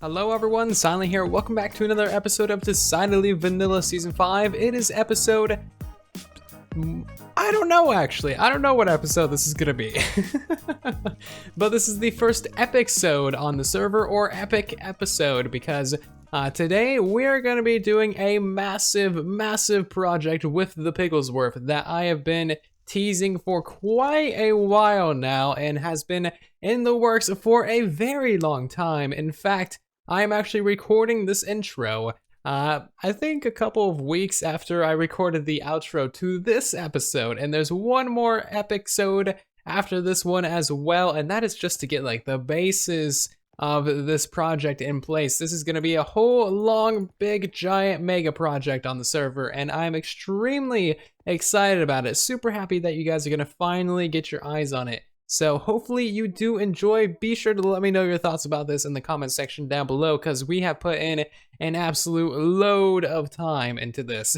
Hello everyone, Silent here. Welcome back to another episode of Decidedly Vanilla Season 5. It is episode... I don't know actually. I don't know what episode this is gonna be. But this is the first epic-sode on the server, or epic episode, because today we're gonna be doing a massive project with the Pigglesworth that I have been teasing for quite a while now and has been in the works for a very long time. In fact, I am actually recording this intro, I think a couple of weeks after I recorded the outro to this episode, and there's one more epic-sode after this one as well, and that is just to get like the basis of this project in place. This is gonna be a whole long, big, giant mega project on the server, and I'm extremely excited about it. Super happy that you guys are gonna finally get your eyes on it. So hopefully you do enjoy. Be sure to let me know your thoughts about this in the comment section down below, because we have put in an absolute load of time into this.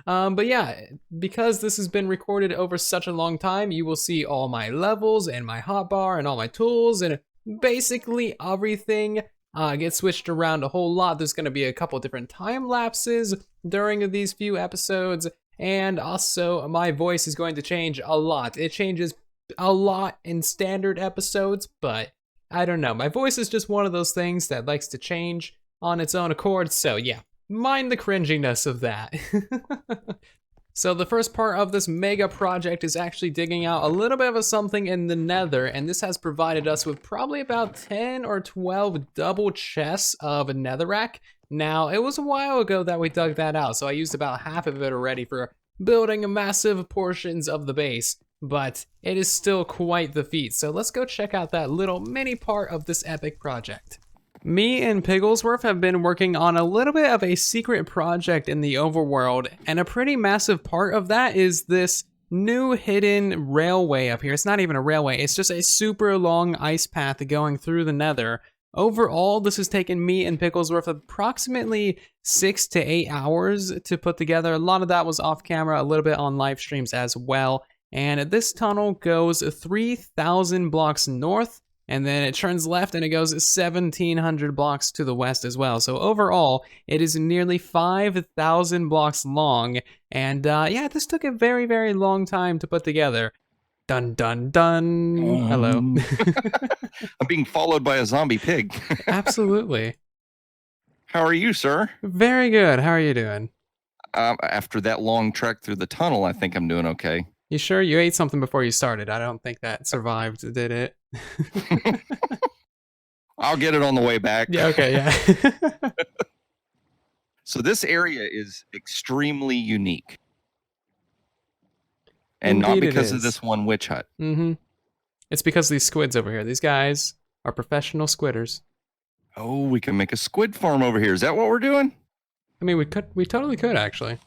But yeah, because this has been recorded over such a long time, you will see all my levels and my hotbar and all my tools and basically everything gets switched around a whole lot. There's going to be a couple different time lapses during these few episodes, and also my voice is going to change a lot. It changes a lot in standard episodes, but I don't know. My voice is just one of those things that likes to change on its own accord, so yeah, mind the cringiness of that. So the first part of this mega project is actually digging out a little bit of a something in the nether, and this has provided us with probably about 10 or 12 double chests of netherrack. Now, it was a while ago that we dug that out, so I used about half of it already for building massive portions of the base, but it is still quite the feat. So let's go check out that little mini part of this epic project. Me and Pigglesworth have been working on a little bit of a secret project in the overworld, and a pretty massive part of that is this new hidden railway up here. It's not even a railway, it's just a super long ice path going through the nether. Overall, this has taken me and Pigglesworth approximately 6 to 8 hours to put together. A lot of that was off camera, a little bit on live streams as well. And this tunnel goes 3,000 blocks north, and then it turns left and it goes 1,700 blocks to the west as well. So overall, it is nearly 5,000 blocks long. And yeah, this took a very long time to put together. Dun dun dun. Hello. I'm being followed by a zombie pig. Absolutely. How are you, sir? Very good. How are you doing? After that long trek through the tunnel, I think I'm doing okay. You sure? You ate something before you started. I don't think that survived, did it? I'll get it on the way back. Yeah, okay, yeah. So this area is extremely unique. And Indeed, not because of this one witch hut. Mm-hmm. It's because of these squids over here. These guys are professional squidders. Oh, we can make a squid farm over here. Is that what we're doing? I mean, we totally could, actually.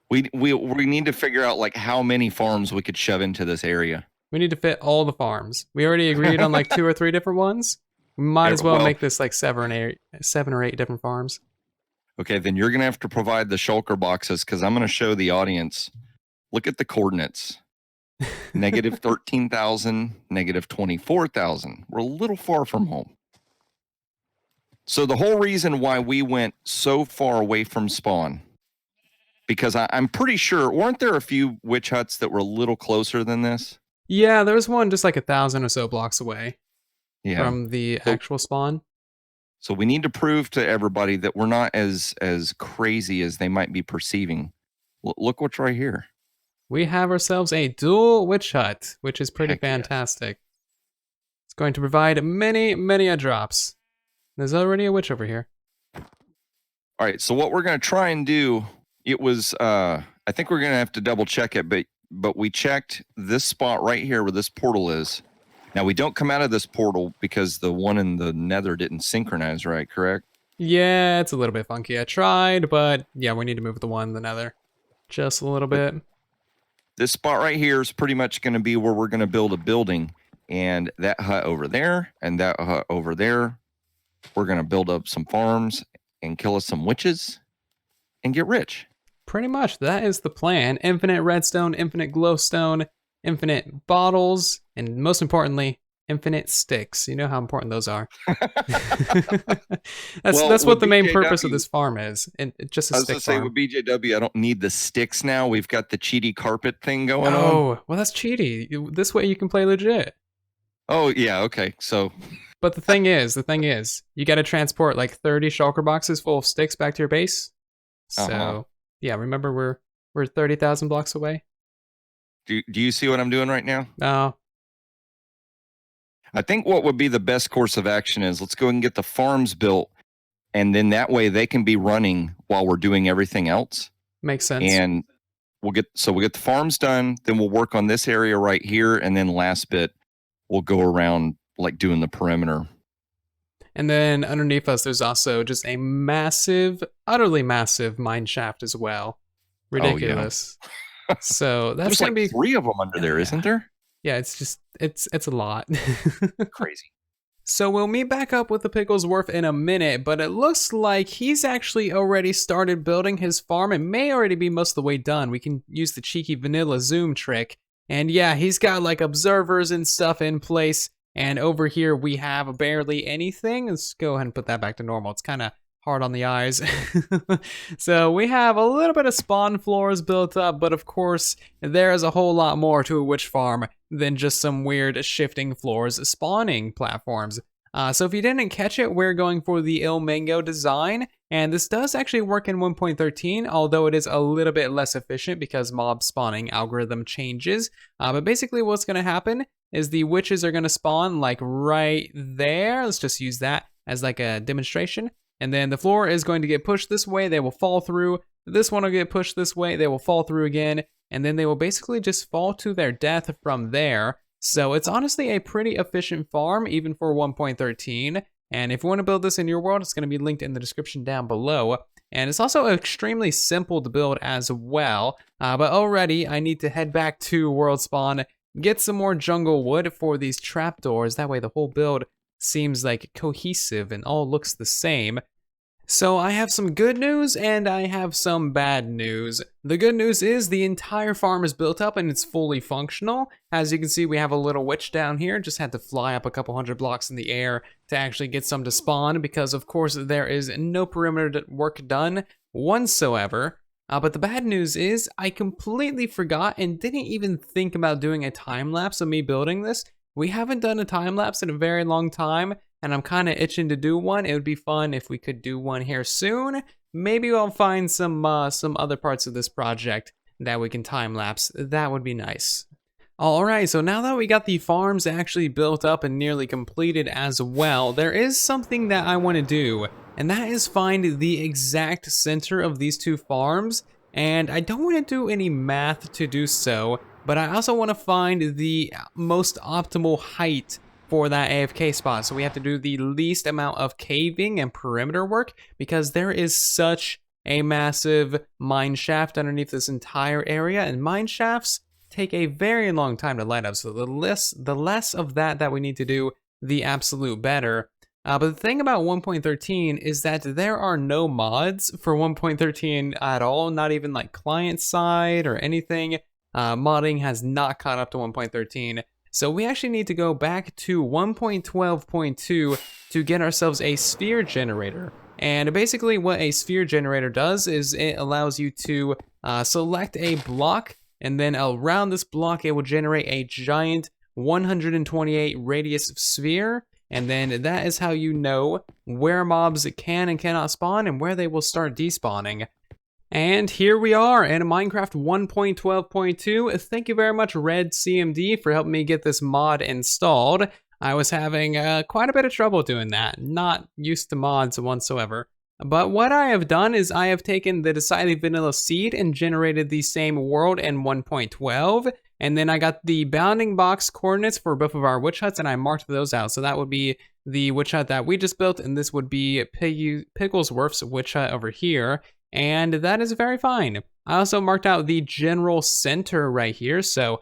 We need to figure out like how many farms we could shove into this area. We need to fit all the farms. We already agreed on like 2 or 3 different ones. We might as well make this like 7 or 8 different farms. Okay, then you're gonna have to provide the shulker boxes, because I'm gonna show the audience. Look at the coordinates. Negative 13,000, negative 24,000. We're a little far from home. So the whole reason why we went so far away from spawn, because I'm pretty sure, weren't there a few witch huts that were a little closer than this? Yeah, there was one just like 1,000 or so blocks away from the actual spawn. So we need to prove to everybody that we're not as crazy as they might be perceiving. Look what's right here. We have ourselves a dual witch hut, which is pretty fantastic. Yes. It's going to provide many drops. There's already a witch over here. All right, so what we're going to try and do, it was, I think we're going to have to double check it, but we checked this spot right here where this portal is. Now, we don't come out of this portal because the one in the nether didn't synchronize right, correct? Yeah, it's a little bit funky. I tried, but yeah, we need to move the one in the nether just a little bit. This spot right here is pretty much going to be where we're going to build a building. And that hut over there and that hut over there, we're going to build up some farms and kill us some witches and get rich. Pretty much, that is the plan. Infinite redstone, infinite glowstone, infinite bottles, and most importantly, infinite sticks. You know how important those are. Well, That's what with the main purpose of BJW this farm is, and it's just a I was stick gonna say farm. with BJW, I don't need the sticks now. We've got the cheaty carpet thing going on. Oh, well, that's cheaty. This way you can play legit. Oh yeah, okay. So But the thing is, you got to transport like 30 shulker boxes full of sticks back to your base. uh-huh. So yeah, remember we're 30,000 blocks away. Do you see what I'm doing right now? Oh, I think what would be the best course of action is let's go and get the farms built, and then that way they can be running while we're doing everything else. makes sense. And we'll get the farms done, then we'll work on this area right here, and then last bit we'll go around like doing the perimeter. And then underneath us, there's also just a massive, utterly massive mine shaft as well. Ridiculous. So that's There's gonna like be 3 of them under there, isn't there? yeah. It's just it's a lot. Crazy. So we'll meet back up with the Pickles Wharf in a minute, but it looks like he's actually already started building his farm and may already be most of the way done. We can use the cheeky vanilla zoom trick. And yeah, he's got like observers and stuff in place. And over here we have barely anything. Let's go ahead and put that back to normal. It's kind of hard on the eyes. So we have a little bit of spawn floors built up, but of course there is a whole lot more to a witch farm than just some weird shifting floors spawning platforms. So if you didn't catch it, we're going for the ilmango design, and this does actually work in 1.13, although it is a little bit less efficient because mob spawning algorithm changes. But basically what's going to happen is the witches are going to spawn like right there. Let's just use that as like a demonstration. And then the floor is going to get pushed this way, they will fall through. This one will get pushed this way, they will fall through again. And then they will basically just fall to their death from there. So it's honestly a pretty efficient farm, even for 1.13. And if you want to build this in your world, it's going to be linked in the description down below. And it's also extremely simple to build as well. But already, I need to head back to World Spawn, get some more jungle wood for these trapdoors. That way the whole build seems like cohesive and all looks the same. So I have some good news and I have some bad news. The good news is the entire farm is built up and it's fully functional. As you can see, we have a little witch down here. Just had to fly up a couple hundred blocks in the air to actually get some to spawn because of course there is no perimeter work done whatsoever. But the bad news is I completely forgot and didn't even think about doing a time lapse of me building this. We haven't done a time lapse in a very long time, and I'm kind of itching to do one. It would be fun if we could do one here soon. Maybe I'll find some other parts of this project that we can time lapse. That would be nice. Alright, so now that we got the farms actually built up and nearly completed as well, there is something that I want to do, and that is find the exact center of these two farms. And I don't want to do any math to do so, but I also want to find the most optimal height for that AFK spot. So we have to do the least amount of caving and perimeter work because there is such a massive mine shaft underneath this entire area, and mine shafts take a very long time to light up. So the less of that we need to do, the absolute better. But the thing about 1.13 is that there are no mods for 1.13 at all, not even like client side or anything. Modding has not caught up to 1.13. So we actually need to go back to 1.12.2 to get ourselves a sphere generator. And basically what a sphere generator does is it allows you to select a block, and then around this block it will generate a giant 128 radius sphere. And then that is how you know where mobs can and cannot spawn and where they will start despawning. And here we are in Minecraft 1.12.2. Thank you very much, Red CMD, for helping me get this mod installed. I was having quite a bit of trouble doing that. Not used to mods whatsoever. But what I have done is I have taken the decidedly vanilla seed and generated the same world in 1.12. And then I got the bounding box coordinates for both of our witch huts and I marked those out. So that would be the witch hut that we just built, and this would be Pickles Wharf's witch hut over here. And that is very fine. I also marked out the general center right here. So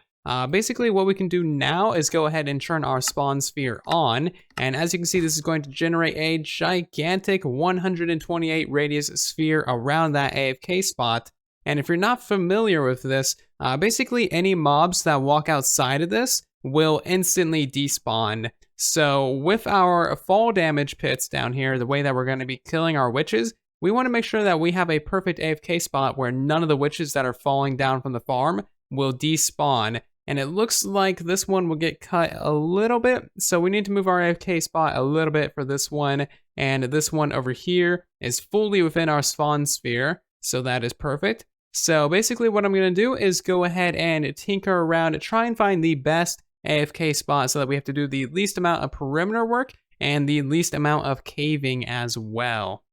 basically what we can do now is go ahead and turn our spawn sphere on. And as you can see, this is going to generate a gigantic 128 radius sphere around that AFK spot. And if you're not familiar with this, basically any mobs that walk outside of this will instantly despawn. So with our fall damage pits down here, the way that we're going to be killing our witches, we want to make sure that we have a perfect AFK spot where none of the witches that are falling down from the farm will despawn. And it looks like this one will get cut a little bit, so we need to move our AFK spot a little bit for this one. And this one over here is fully within our spawn sphere, so that is perfect. So basically what I'm going to do is go ahead and tinker around and try and find the best AFK spot so that we have to do the least amount of perimeter work and the least amount of caving as well.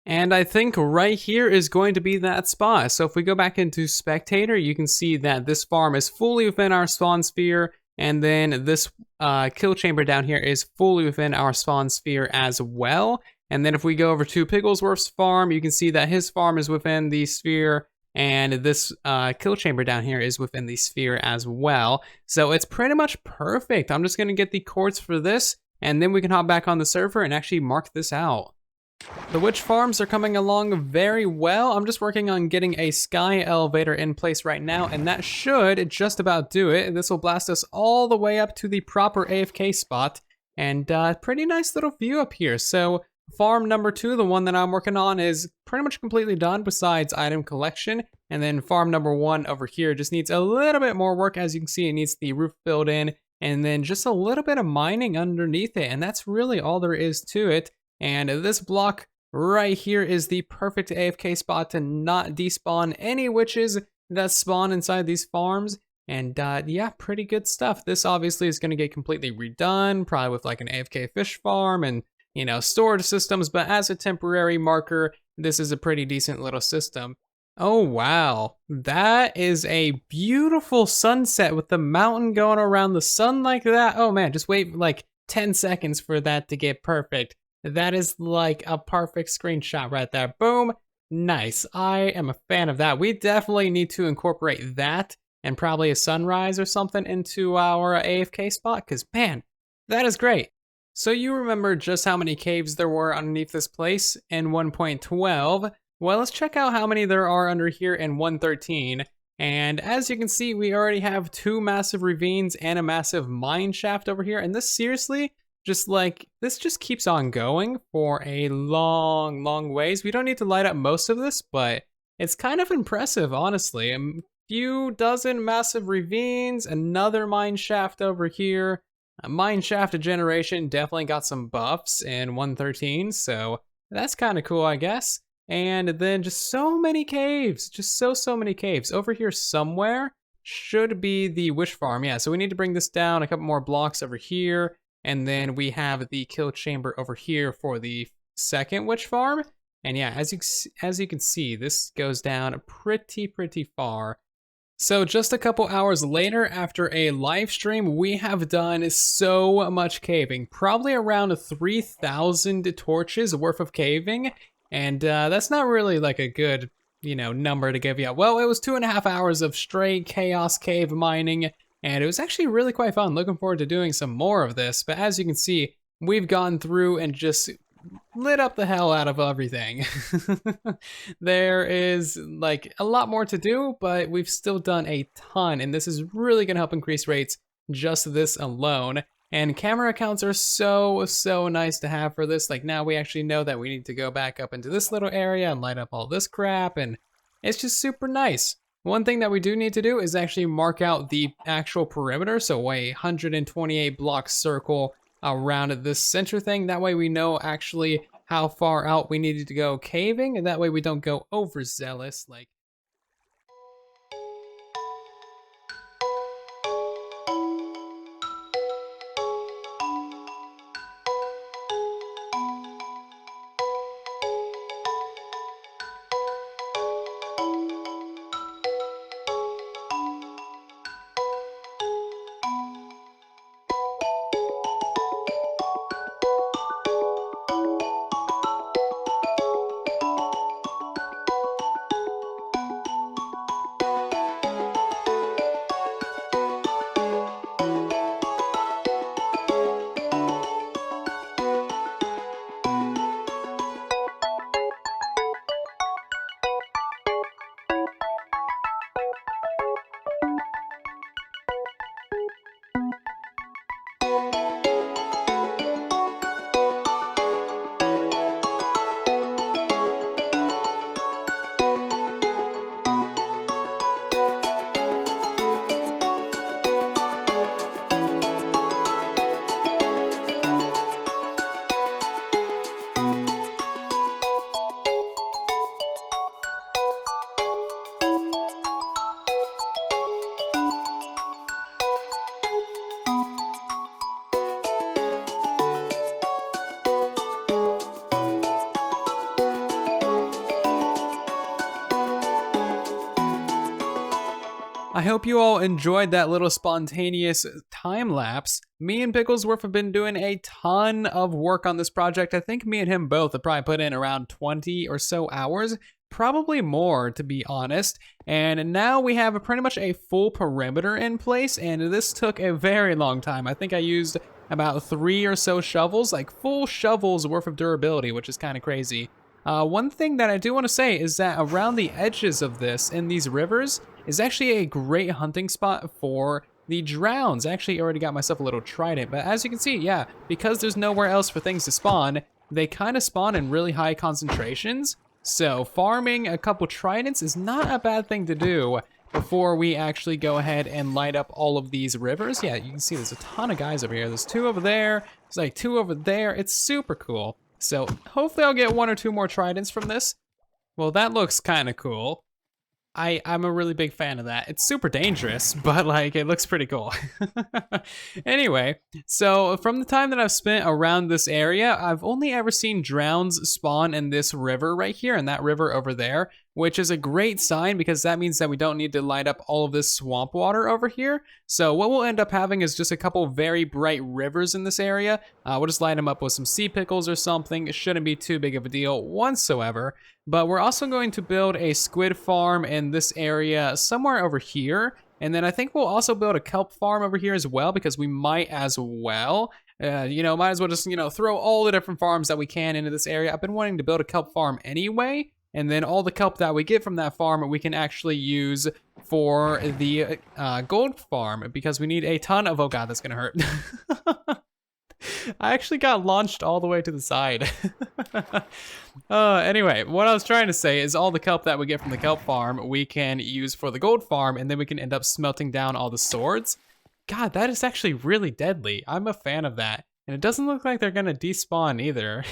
And I think right here is going to be that spot. So if we go back into Spectator, you can see that this farm is fully within our spawn sphere, and then this kill chamber down here is fully within our spawn sphere as well. And then if we go over to Pigglesworth's farm, you can see that his farm is within the sphere, and this kill chamber down here is within the sphere as well. So it's pretty much perfect. I'm just going to get the coords for this, and then we can hop back on the server and actually mark this out. The witch farms are coming along very well. I'm just working on getting a sky elevator in place right now, and that should just about do it. This will blast us all the way up to the proper AFK spot, and pretty nice little view up here. So farm number 2, the one that I'm working on, is pretty much completely done besides item collection. And then farm number 1 over here just needs a little bit more work. As you can see, it needs the roof filled in, and then just a little bit of mining underneath it, and that's really all there is to it. And this block right here is the perfect AFK spot to not despawn any witches that spawn inside these farms. And yeah, pretty good stuff. This obviously is going to get completely redone, probably with like an AFK fish farm and, you know, storage systems. But as a temporary marker, this is a pretty decent little system. Oh, wow. That is a beautiful sunset with the mountain going around the sun like that. Oh man, just wait like 10 seconds for that to get perfect. That is like a perfect screenshot right there. Boom. Nice. I am a fan of that. We definitely need to incorporate that and probably a sunrise or something into our AFK spot, because man, that is great. So you remember just how many caves there were underneath this place in 1.12? Well, let's check out how many there are under here in 1.13. And as you can see, we already have 2 massive ravines and a massive mine shaft over here. And this seriously, this just keeps on going for a long ways. We don't need to light up most of this, but it's kind of impressive, honestly. A few dozen massive ravines, another mine shaft over here. A mine shaft generation definitely got some buffs in 1.13, so that's kind of cool, I guess. And then just so many caves, just so many caves. Over here somewhere should be the witch farm. Yeah, so we need to bring this down a couple more blocks over here. And then we have the kill chamber over here for the second witch farm. And yeah, as you can see, this goes down pretty far. So just a couple hours later, after a live stream, we have done so much caving. Probably around 3,000 torches worth of caving. And that's not really like a good, you know, number to give you. Well, it was 2.5 hours of straight chaos cave mining. And it was actually really quite fun. Looking forward to doing some more of this. But as you can see, we've gone through and just lit up the hell out of everything. There is like a lot more to do, but we've still done a ton. And this is really going to help increase rates, just this alone. And camera accounts are so nice to have for this. Like now we actually know that we need to go back up into this little area and light up all this crap. And it's just super nice. One thing that we do need to do is actually mark out the actual perimeter, so a 128 block circle around this center thing. That way we know actually how far out we needed to go caving, and that way we don't go overzealous like I hope you all enjoyed that little spontaneous time lapse. Me and Picklesworth have been doing a ton of work on this project. I think me and him both have probably put in around 20 or so hours, probably more to be honest. And now we have pretty much a full perimeter in place, and this took a very long time. I think I used about 3 or so shovels, like full shovels worth of durability, which is kind of crazy. One thing that I do want to say is that around the edges of this, in these rivers, is actually a great hunting spot for the drowns. I actually already got myself a little trident, but as you can see, yeah, because there's nowhere else for things to spawn, they kind of spawn in really high concentrations. So farming a couple tridents is not a bad thing to do before we actually go ahead and light up all of these rivers. Yeah, you can see there's a ton of guys over here. There's 2 over there, there's like 2 over there. It's super cool. So hopefully I'll get 1 or 2 more tridents from this. Well, that looks kind of cool. I'm a really big fan of that. It's super dangerous, but like it looks pretty cool. Anyway, so from the time that I've spent around this area, I've only ever seen drowns spawn in this river right here and that river over there, which is a great sign because that means that we don't need to light up all of this swamp water over here. So what we'll end up having is just a couple very bright rivers in this area. We'll just light them up with some sea pickles or something. It shouldn't be too big of a deal whatsoever. But we're also going to build a squid farm in this area somewhere over here. And then I think we'll also build a kelp farm over here as well because we might as well. Might as well just, throw all the different farms that we can into this area. I've been wanting to build a kelp farm anyway. And then all the kelp that we get from that farm, we can actually use for the gold farm because we need a ton of, oh God, that's gonna hurt. I actually got launched all the way to the side. Anyway, what I was trying to say is all the kelp that we get from the kelp farm, we can use for the gold farm, and then we can end up smelting down all the swords. God, that is actually really deadly. I'm a fan of that. And it doesn't look like they're gonna despawn either.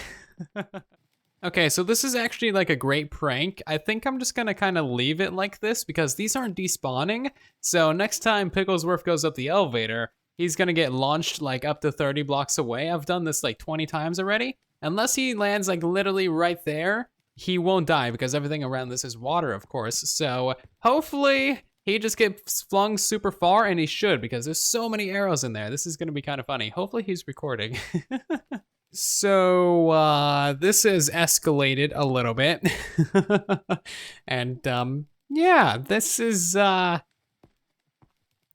Okay, so this is actually like a great prank. I think I'm just gonna kind of leave it like this because these aren't despawning. So next time Picklesworth goes up the elevator, he's gonna get launched like up to 30 blocks away. I've done this like 20 times already. Unless he lands like literally right there, he won't die because everything around this is water, of course. So hopefully he just gets flung super far, and he should because there's so many arrows in there. This is gonna be kind of funny. Hopefully he's recording. So, this has escalated a little bit. And, yeah, this is,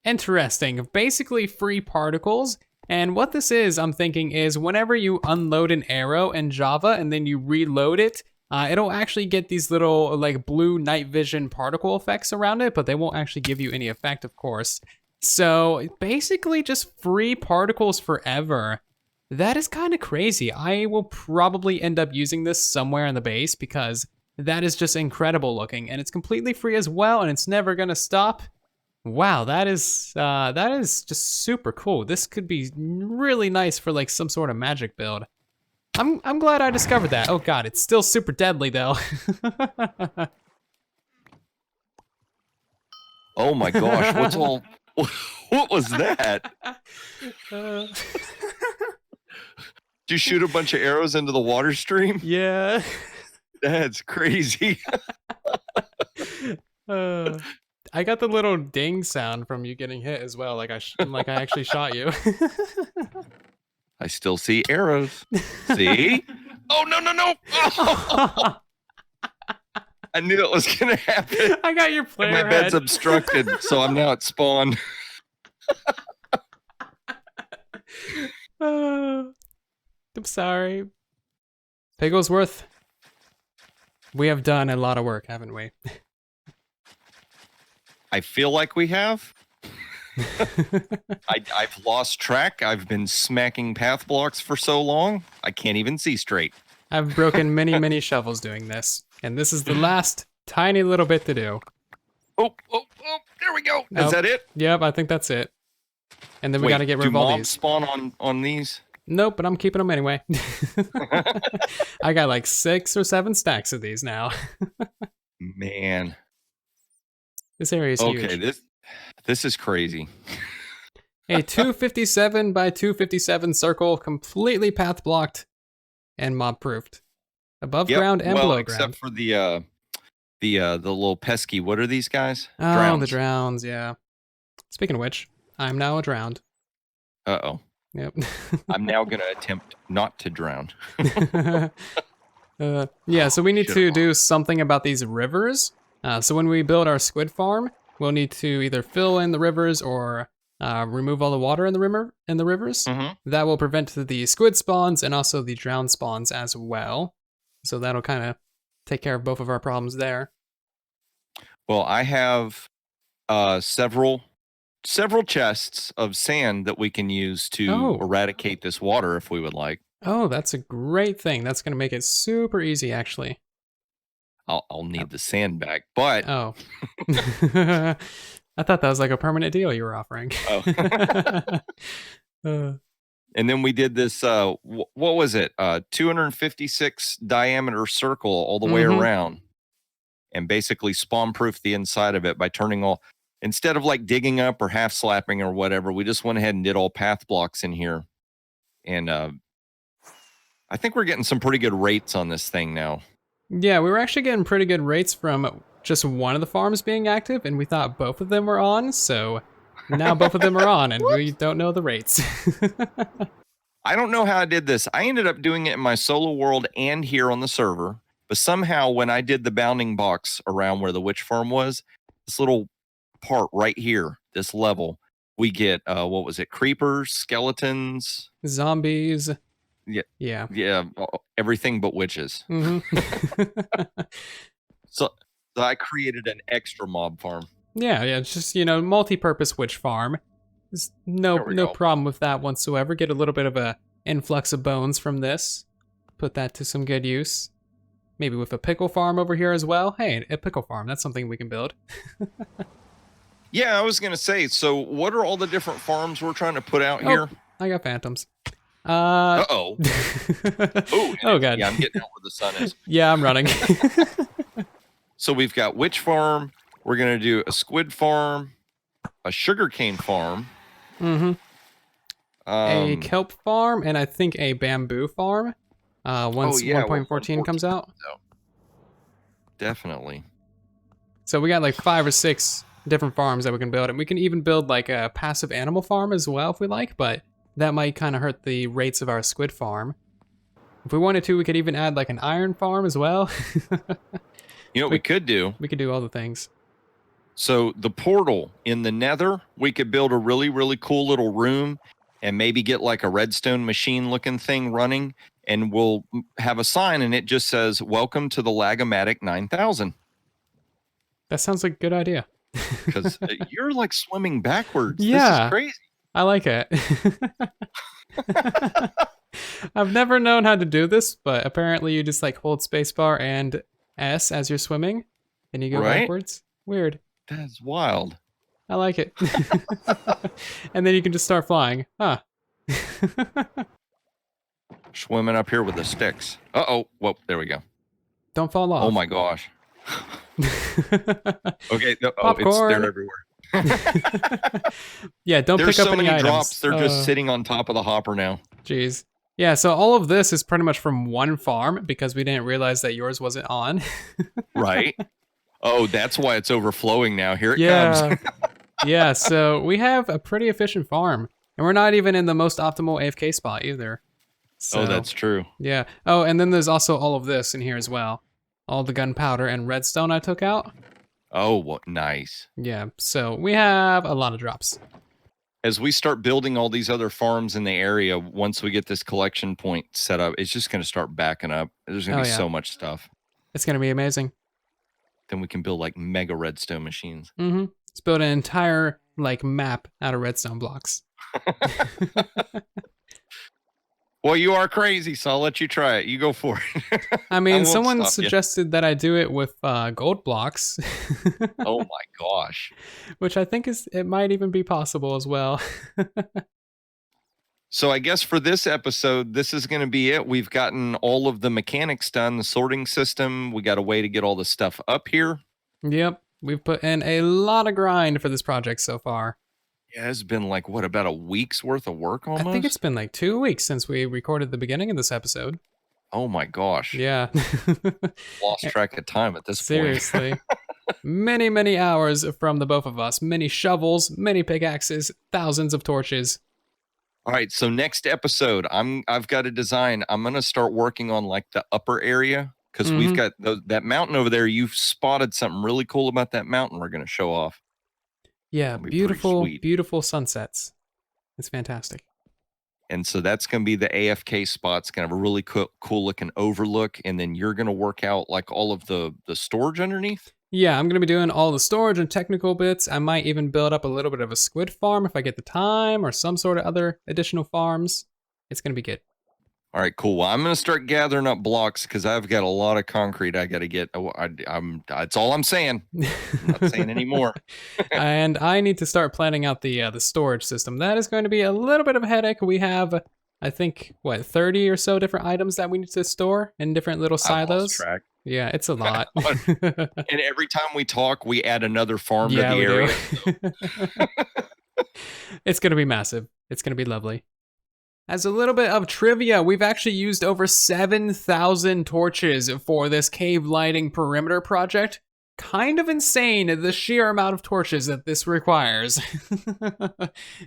interesting. Basically free particles. And what this is, I'm thinking, is whenever you unload an arrow in Java and then you reload it, it'll actually get these little, like, blue night vision particle effects around it, but they won't actually give you any effect, of course. So, basically just free particles forever. That is kind of crazy. I will probably end up using this somewhere in the base because that is just incredible looking, and it's completely free as well, and it's never gonna stop. Wow, that is just super cool. This could be really nice for like some sort of magic build. I'm glad I discovered that. Oh God, it's still super deadly though. Oh my gosh, what was that? Did you shoot a bunch of arrows into the water stream? Yeah. That's crazy. I got the little ding sound from you getting hit as well, like I actually shot you. I still see arrows. See? Oh, no, no, no. Oh. I knew it was going to happen. I got your player My bed's obstructed, so I'm now at spawn. I'm sorry. Pigglesworth, we have done a lot of work, haven't we? I feel like we have. I've lost track. I've been smacking path blocks for so long, I can't even see straight. I've broken many, many shovels doing this, and this is the last tiny little bit to do. Oh, there we go. Is that it? Yep, I think that's it. And then we gotta get rid of all these. Spawn on these? Nope, but I'm keeping them anyway. I got like 6 or 7 stacks of these now. Man. This area is huge. Okay, this is crazy. A 257 by 257 circle, completely path blocked and mob proofed. Above ground and below ground. Except for the the little pesky. What are these guys? Oh, the drowns, yeah. Speaking of which, I'm now a drowned. Uh-oh. Yep. I'm now going to attempt not to drown. Yeah, so we need to Should've do something about these rivers. So when we build our squid farm, we'll need to either fill in the rivers or remove all the water in the rivers. That will prevent the squid spawns and also the drowned spawns as well. So that'll kind of take care of both of our problems there. Well, I have several chests of sand that we can use to eradicate this water if we would like. Oh, that's a great thing. That's going to make it super easy, actually. I'll need the sand back, but... Oh. I thought that was like a permanent deal you were offering. And then we did this, what was it? 256 diameter circle all the way around. And basically spawn-proof the inside of it by turning all... Instead of like digging up or half slapping or whatever, we just went ahead and did all path blocks in here. And I think we're getting some pretty good rates on this thing now. Yeah, we were actually getting pretty good rates from just one of the farms being active, and we thought both of them were on, so now both of them are on, and we don't know the rates. I don't know how I did this. I ended up doing it in my solo world and here on the server, but somehow when I did the bounding box around where the witch farm was, this little part right here, this level, we get what was it, creepers, skeletons, zombies, yeah everything but witches. So I created an extra mob farm. Yeah, it's just, multi-purpose witch farm. There's no problem with that whatsoever. Get a little bit of a influx of bones from this, put that to some good use. Maybe with a pickle farm over here as well. Hey, a pickle farm, that's something we can build. Yeah, I was gonna say, so what are all the different farms we're trying to put out here? I got phantoms. Uh-oh. Oh, God. Yeah, I'm getting out where the sun is. Yeah, I'm running. So we've got witch farm. We're gonna do a squid farm, a sugarcane farm. A kelp farm, and I think a bamboo farm. Once 1.14 comes out. Definitely. So we got like 5 or 6 different farms that we can build, and we can even build like a passive animal farm as well if we like, but that might kind of hurt the rates of our squid farm. If we wanted to, we could even add like an iron farm as well. You know what we could do? We could do all the things. So the portal in the nether, we could build a really, really cool little room and maybe get like a redstone machine looking thing running, and we'll have a sign and it just says, "Welcome to the Lagomatic 9000. That sounds like a good idea. Because you're like swimming backwards. Yeah. This is crazy. I like it. I've never known how to do this, but apparently you just like hold spacebar and S as you're swimming, and you go backwards. Weird. That's wild. I like it. And then you can just start flying. Huh. Swimming up here with the sticks. Uh-oh. Whoa, there we go. Don't fall off. Oh my gosh. Okay. Popcorn. They're everywhere. Yeah, don't pick up any items. There's so many drops. They're just sitting on top of the hopper now. Jeez. Yeah, so all of this is pretty much from one farm because we didn't realize that yours wasn't on. Right. Oh, that's why it's overflowing now. Here it comes. Yeah, so we have a pretty efficient farm. And we're not even in the most optimal AFK spot either. So, that's true. Yeah. Oh, and then there's also all of this in here as well. All the gunpowder and redstone I took out. Oh, what nice. Yeah, so we have a lot of drops. As we start building all these other farms in the area, once we get this collection point set up, it's just going to start backing up. There's going to be so much stuff. It's going to be amazing. Then we can build like mega redstone machines. Let's build an entire like map out of redstone blocks. Well, you are crazy, so I'll let you try it. You go for it. I mean, someone suggested that I do it with gold blocks. Oh my gosh. Which I think it might even be possible as well. So I guess for this episode, this is going to be it. We've gotten all of the mechanics done, the sorting system. We got a way to get all the stuff up here. Yep. We've put in a lot of grind for this project so far. Yeah, it's been like, what, about a week's worth of work almost? I think it's been like 2 weeks since we recorded the beginning of this episode. Oh my gosh. Yeah. Lost track of time at this point. Seriously. Many, many hours from the both of us. Many shovels, many pickaxes, thousands of torches. All right, so next episode, I've got a design. I'm gonna start working on like the upper area because we've got that mountain over there. You've spotted something really cool about that mountain. We're gonna show off. Yeah, That'll be pretty beautiful, sweet. beautiful sunsets. It's fantastic. And so that's gonna be the AFK spot. It's gonna have a really cool looking overlook, and then you're gonna work out like all of the storage underneath. Yeah, I'm going to be doing all the storage and technical bits. I might even build up a little bit of a squid farm if I get the time, or some sort of other additional farms. It's going to be good. All right, cool. Well, I'm going to start gathering up blocks because I've got a lot of concrete I got to get. That's all I'm saying. I'm not saying anymore. And I need to start planning out the storage system. That is going to be a little bit of a headache. We have, I think, 30 or so different items that we need to store in different little silos. I've lost track. Yeah, it's a lot. And every time we talk, we add another farm to the area. It's going to be massive. It's going to be lovely. As a little bit of trivia, we've actually used over 7,000 torches for this cave lighting perimeter project. Kind of insane, the sheer amount of torches that this requires.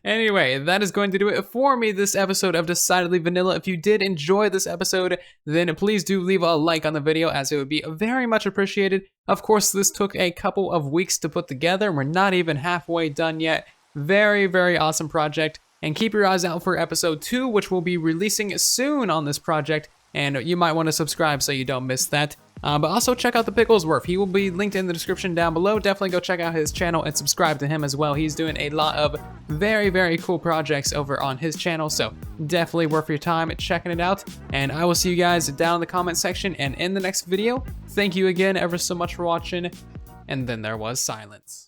Anyway, that is going to do it for me this episode of Decidedly Vanilla. If you did enjoy this episode, then please do leave a like on the video, as it would be very much appreciated. Of course, this took a couple of weeks to put together, and we're not even halfway done yet. Very, very awesome project. And keep your eyes out for episode 2, which will be releasing soon on this project. And you might want to subscribe so you don't miss that. But also check out the Picklesworth. He will be linked in the description down below. Definitely go check out his channel and subscribe to him as well. He's doing a lot of very, very cool projects over on his channel. So definitely worth your time checking it out. And I will see you guys down in the comment section and in the next video. Thank you again ever so much for watching. And then there was silence.